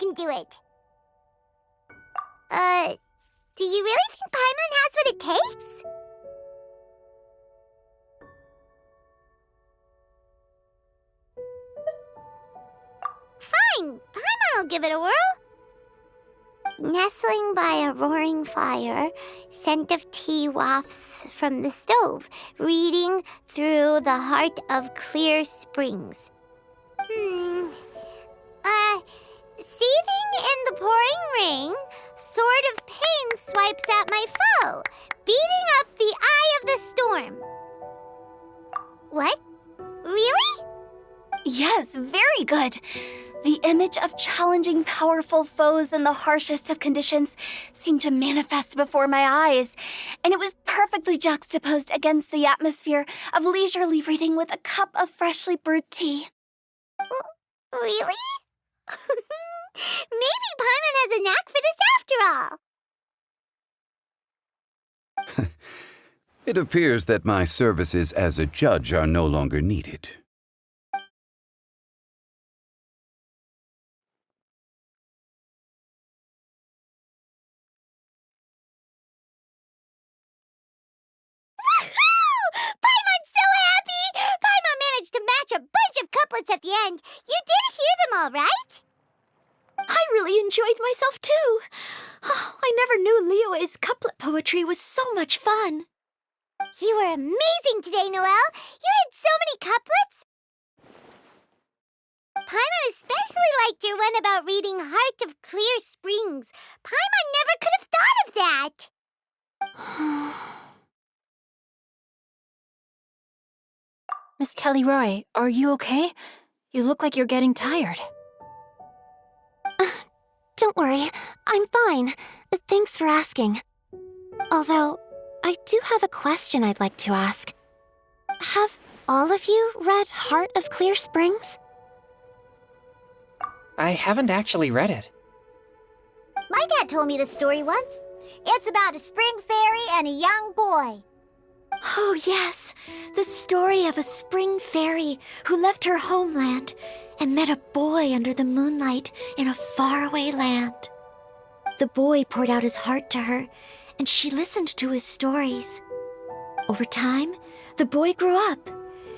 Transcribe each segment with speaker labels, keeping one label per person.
Speaker 1: can do it. Do you really think Paimon has what it takes? Fine, Paimon will give it a whirl. Nestling by a roaring fire, scent of tea wafts from the stove, reading through the heart of clear springs. Seething in the pouring rain, sword of pain swipes at my foe, beating up the eye of the storm. What? Really?
Speaker 2: Yes, very good. The image of challenging powerful foes in the harshest of conditions seemed to manifest before my eyes, and it was perfectly juxtaposed against the atmosphere of leisurely reading with a cup of freshly brewed tea.
Speaker 1: Really? Maybe Paimon has a knack for this after all.
Speaker 3: It appears that my services as a judge are no longer needed.
Speaker 1: Paimon's so happy! Paimon managed to match a bunch of couplets at the end. You did hear them all, right?
Speaker 2: I really enjoyed myself, too. Oh, I never knew Liyue's couplet poetry was so much fun.
Speaker 1: You were amazing today, Noelle. You did so many couplets. Paimon especially liked your one about reading Heart of Clear Springs. Paimon never could have thought of that.
Speaker 2: Miss Kelly Roy, are you okay? You look like you're getting tired.
Speaker 4: Don't worry, I'm fine. Thanks for asking. Although, I do have a question I'd like to ask. Have all of you read Heart of Clear Springs?
Speaker 5: I haven't actually read it.
Speaker 1: My dad told me the story once. It's about a spring fairy and a young boy.
Speaker 4: Oh, yes. The story of a spring fairy who left her homeland and met a boy under the moonlight in a faraway land. The boy poured out his heart to her, and she listened to his stories. Over time, the boy grew up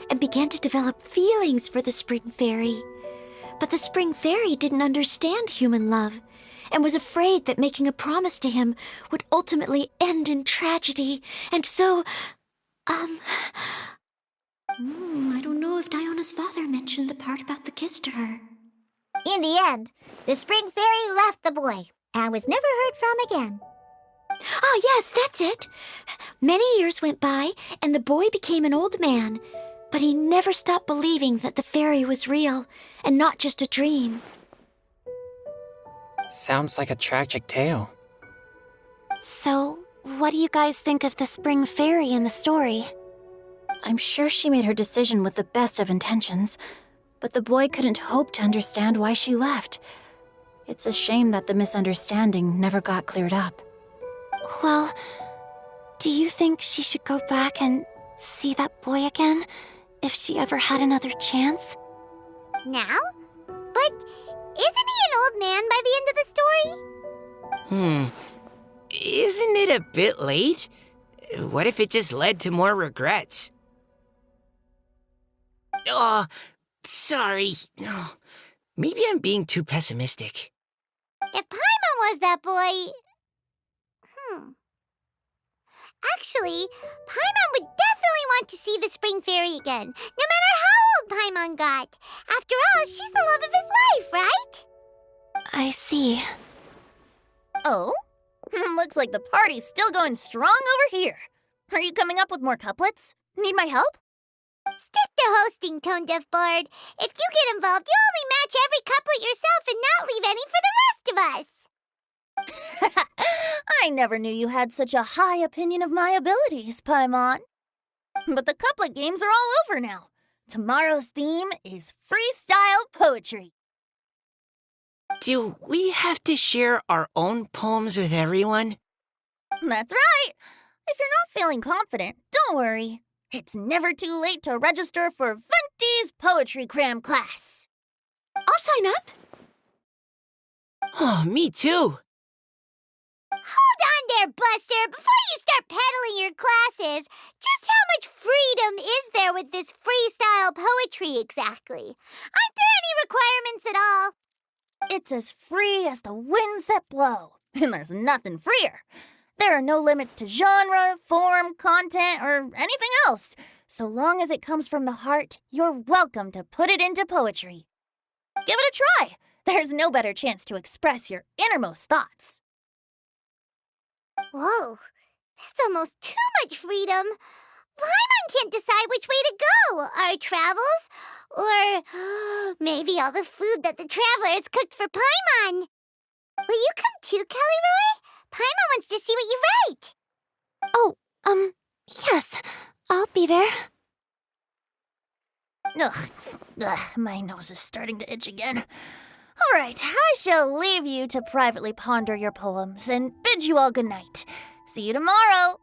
Speaker 4: and began to develop feelings for the spring fairy. But the spring fairy didn't understand human love and was afraid that making a promise to him would ultimately end in tragedy. And so, I don't know if Diona's father mentioned the part about the kiss to her.
Speaker 1: In the end, the spring fairy left the boy and was never heard from again.
Speaker 4: Ah, yes, that's it. Many years went by, and the boy became an old man, but he never stopped believing that the fairy was real and not just a dream.
Speaker 5: Sounds like a tragic tale.
Speaker 4: So, what do you guys think of the spring fairy in the story?
Speaker 2: I'm sure she made her decision with the best of intentions, but the boy couldn't hope to understand why she left. It's a shame that the misunderstanding never got cleared up.
Speaker 4: Well, do you think she should go back and see that boy again, if she ever had another chance?
Speaker 1: Now? But isn't he an old man by the end of the story?
Speaker 6: Isn't it a bit late? What if it just led to more regrets? Oh, sorry. Oh, maybe I'm being too pessimistic.
Speaker 1: If Paimon was that boy... Actually, Paimon would definitely want to see the spring fairy again, no matter how old Paimon got. After all, she's the love of his life, right?
Speaker 4: I see.
Speaker 7: Oh? Looks like the party's still going strong over here. Are you coming up with more couplets? Need my help?
Speaker 1: Stick to hosting, Tone Deaf Bard. If you get involved, you'll only match every couplet yourself and not leave any for the rest of us.
Speaker 7: I never knew you had such a high opinion of my abilities, Paimon. But the couplet games are all over now. Tomorrow's theme is freestyle poetry.
Speaker 6: Do we have to share our own poems with everyone?
Speaker 7: That's right. If you're not feeling confident, don't worry. It's never too late to register for Venti's Poetry Cram class.
Speaker 4: I'll sign up.
Speaker 6: Oh, me too.
Speaker 1: Hold on there, Buster. Before you start peddling your classes, just how much freedom is there with this freestyle poetry exactly? Aren't there any requirements at all?
Speaker 7: It's as free as the winds that blow, and there's nothing freer. There are no limits to genre, form, content, or anything else. So long as it comes from the heart, you're welcome to put it into poetry. Give it a try. There's no better chance to express your innermost thoughts.
Speaker 1: Whoa, that's almost too much freedom. Paimon can't decide which way to go. Our travels? Or maybe all the food that the travelers cooked for Paimon. Will you come too, Kelly Roy? Paimon wants to see what you write.
Speaker 4: Oh, yes. I'll be there.
Speaker 7: Ugh, my nose is starting to itch again. All right, I shall leave you to privately ponder your poems and bid you all good night. See you tomorrow.